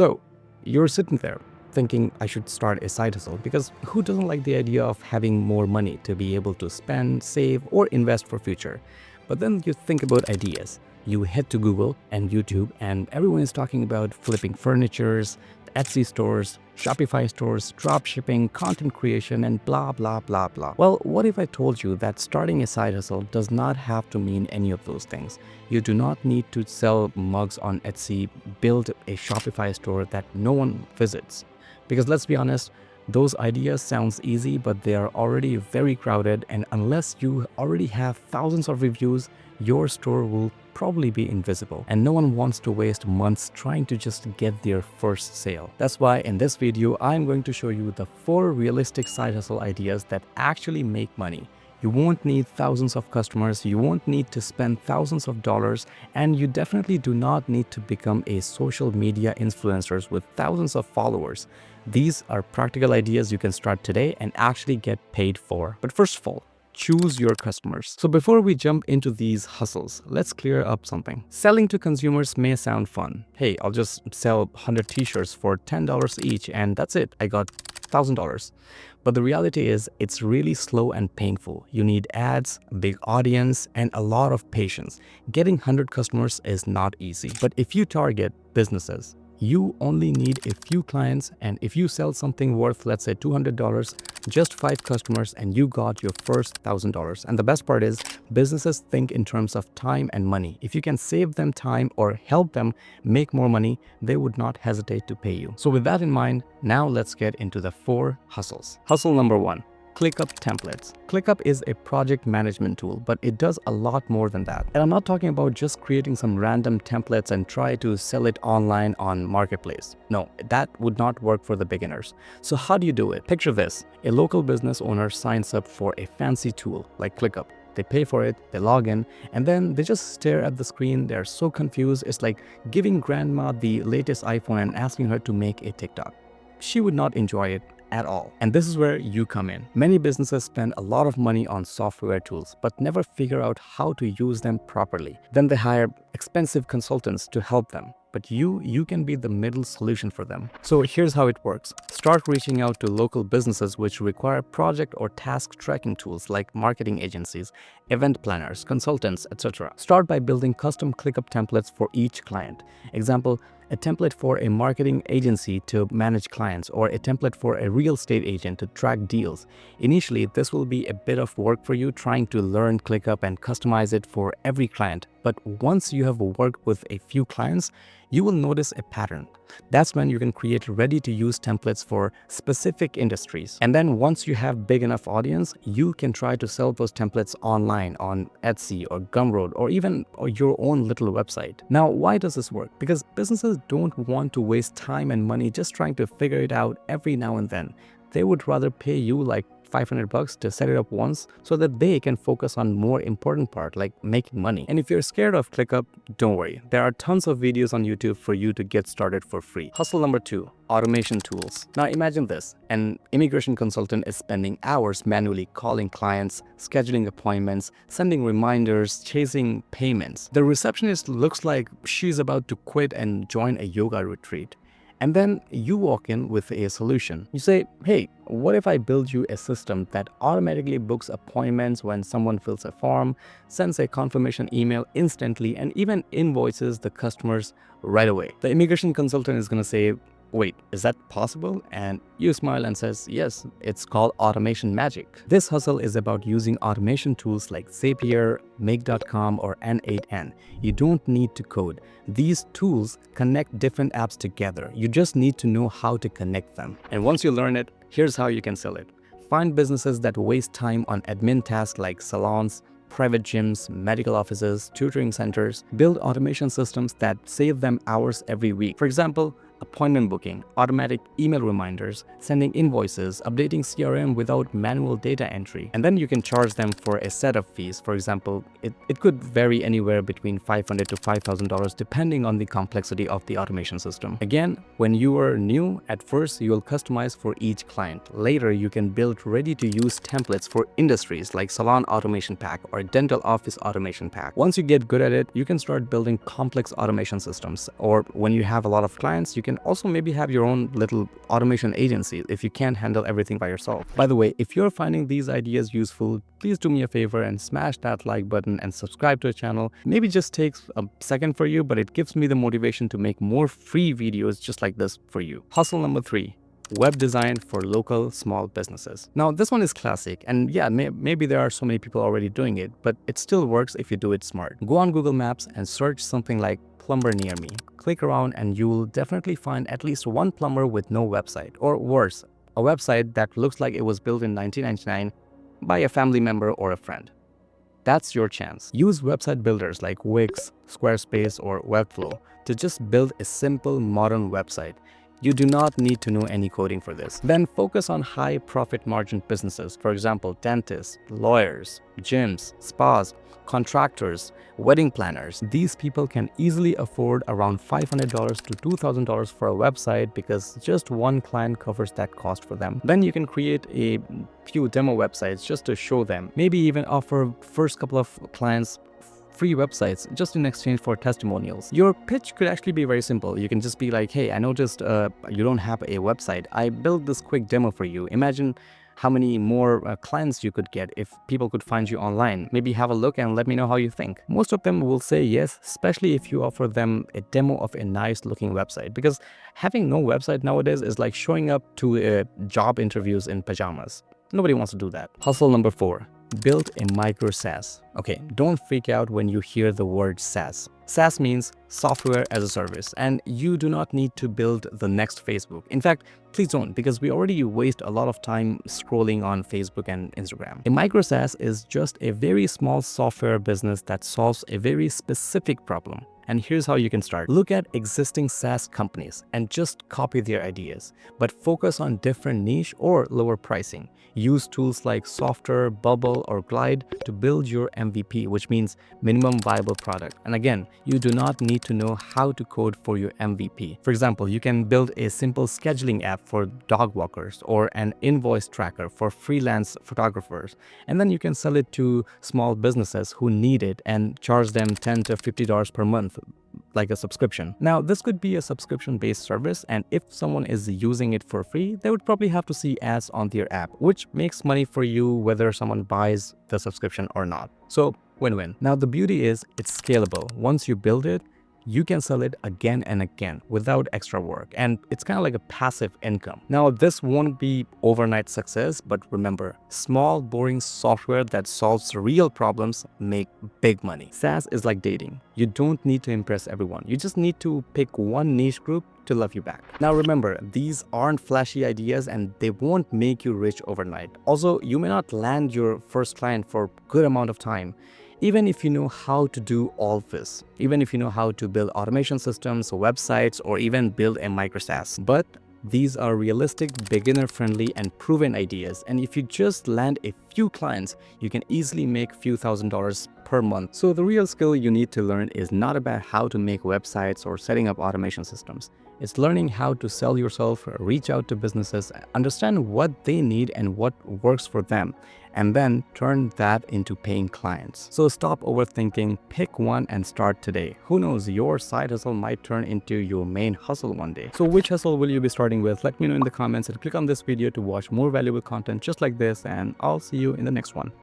So you're sitting there thinking I should start a side hustle, because who doesn't like the idea of having more money to be able to spend, save, or invest for future? But then you think about ideas. You head to Google and YouTube, and everyone is talking about flipping furnitures, Etsy stores, Shopify stores, drop shipping, content creation, and blah, blah, blah, blah. Well, what if I told you that starting a side hustle does not have to mean any of those things? You do not need to sell mugs on Etsy, build a Shopify store that no one visits. Because let's be honest, those ideas sounds easy, but they are already very crowded, and unless you already have thousands of reviews, your store will probably be invisible, and no one wants to waste months trying to just get their first sale. That's why in this video, I'm going to show you the 4 realistic side hustle ideas that actually make money. You won't need thousands of customers, you won't need to spend thousands of dollars, and you definitely do not need to become a social media influencer with thousands of followers. These are practical ideas you can start today and actually get paid for. But first of all, choose your customers. So before we jump into these hustles, let's clear up something. Selling to consumers may sound fun. Hey, I'll just sell 100 t-shirts for $10 each and that's it. I got $1,000. But the reality is it's really slow and painful. You need ads, a big audience, and a lot of patience. Getting 100 customers is not easy. But if you target businesses, you only need a few clients, and if you sell something worth, let's say $200, just 5 customers and you got your first $1,000. And the best part is businesses think in terms of time and money. If you can save them time or help them make more money, they would not hesitate to pay you. So with that in mind, now let's get into the 4 hustles. Hustle number 1. ClickUp templates. ClickUp is a project management tool, but it does a lot more than that. And I'm not talking about just creating some random templates and try to sell it online on Marketplace. No, that would not work for the beginners. So how do you do it? Picture this. A local business owner signs up for a fancy tool like ClickUp. They pay for it, they log in, and then they just stare at the screen. They're so confused. It's like giving grandma the latest iPhone and asking her to make a TikTok. She would not enjoy it at all. And this is where you come in. Many businesses spend a lot of money on software tools, but never figure out how to use them properly. Then they hire expensive consultants to help them. But you can be the middle solution for them. So here's how it works. Start reaching out to local businesses which require project or task tracking tools like marketing agencies, event planners, consultants, etc. Start by building custom ClickUp templates for each client. Example, a template for a marketing agency to manage clients, or a template for a real estate agent to track deals. Initially, this will be a bit of work for you trying to learn ClickUp and customize it for every client. But once you have worked with a few clients, you will notice a pattern. That's when you can create ready-to-use templates for specific industries. And then once you have big enough audience, you can try to sell those templates online on Etsy or Gumroad or even your own little website. Now, why does this work? Because businesses don't want to waste time and money just trying to figure it out every now and then. They would rather pay you like $500 to set it up once so that they can focus on more important part like making money. And if you're scared of ClickUp, don't worry. There are tons of videos on YouTube for you to get started for free. Hustle number 2, automation tools. Now imagine this. An immigration consultant is spending hours manually calling clients, scheduling appointments, sending reminders, chasing payments. The receptionist looks like she's about to quit and join a yoga retreat. And then you walk in with a solution. You say, hey, what if I build you a system that automatically books appointments when someone fills a form, sends a confirmation email instantly, and even invoices the customers right away? The immigration consultant is going to say, wait, is that possible? And you smile and says, yes, it's called automation magic. This hustle is about using automation tools like Zapier, Make.com, or N8N. You don't need to code. These tools connect different apps together. You just need to know how to connect them. And once you learn it, here's how you can sell it. Find businesses that waste time on admin tasks like salons, private gyms, medical offices, tutoring centers. Build automation systems that save them hours every week. For example, appointment booking, automatic email reminders, sending invoices, updating CRM without manual data entry. And then you can charge them for a set of fees. For example, it could vary anywhere between $500 to $5,000 depending on the complexity of the automation system. Again, when you are new, at first you will customize for each client. Later, you can build ready-to-use templates for industries like salon automation pack or dental office automation pack. Once you get good at it, you can start building complex automation systems. Or when you have a lot of clients, you can can also maybe have your own little automation agency if you can't handle everything by yourself. By the way, if you're finding these ideas useful, please do me a favor and smash that like button and subscribe to the channel. Maybe just takes a second for you, but it gives me the motivation to make more free videos just like this for you. Hustle number 3. Web design for local small businesses. Now, this one is classic, and yeah, maybe there are so many people already doing it, but it still works if you do it smart. Go on Google Maps and search something like plumber near me. Click around and you will definitely find at least one plumber with no website, or worse, a website that looks like it was built in 1999 by a family member or a friend. That's your chance. Use website builders like Wix, Squarespace, or Webflow to just build a simple modern website. You do not need to know any coding for this. Then focus on high profit margin businesses, for example, dentists, lawyers, gyms, spas, contractors, wedding planners. These people can easily afford around $500 to $2,000 for a website because just one client covers that cost for them. Then you can create a few demo websites just to show them. Maybe even offer first couple of clients free websites just in exchange for testimonials. Your pitch could actually be very simple. You can just be like, hey, I noticed you don't have a website. I built this quick demo for you. Imagine how many more clients you could get if people could find you online. Maybe have a look and let me know how you think. Most of them will say yes, especially if you offer them a demo of a nice looking website, because having no website nowadays is like showing up to job interviews in pajamas. Nobody wants to do that. Hustle number 4. Build a micro SaaS. Okay, don't freak out when you hear the word SaaS. SaaS means software as a service, and you do not need to build the next Facebook. In fact, please don't, because we already waste a lot of time scrolling on Facebook and Instagram. A micro SaaS is just a very small software business that solves a very specific problem. And here's how you can start. Look at existing SaaS companies and just copy their ideas, but focus on different niche or lower pricing. Use tools like Software, Bubble, or Glide to build your MVP, which means minimum viable product. And again, you do not need to know how to code for your MVP. For example, you can build a simple scheduling app for dog walkers or an invoice tracker for freelance photographers. And then you can sell it to small businesses who need it and charge them $10 to $50 per month, like a subscription. Now, this could be a subscription-based service, and if someone is using it for free, they would probably have to see ads on their app, which makes money for you whether someone buys the subscription or not. So, win-win. Now, the beauty is it's scalable. Once you build it, you can sell it again and again without extra work, and it's kind of like a passive income. Now, this won't be overnight success, but remember, small, boring software that solves real problems make big money. SaaS is like dating. You don't need to impress everyone. You just need to pick one niche group to love you back. Now remember, these aren't flashy ideas and they won't make you rich overnight. Also, you may not land your first client for a good amount of time. Even if you know how to do all this, even if you know how to build automation systems, websites, or even build a micro SaaS. But these are realistic, beginner-friendly, and proven ideas. And if you just land a few clients, you can easily make a few $1,000s per month. So the real skill you need to learn is not about how to make websites or setting up automation systems. It's learning how to sell yourself, reach out to businesses, understand what they need and what works for them, and then turn that into paying clients. So stop overthinking, pick one and start today. Who knows, your side hustle might turn into your main hustle one day. So which hustle will you be starting with? Let me know in the comments and click on this video to watch more valuable content just like this, and I'll see you in the next one.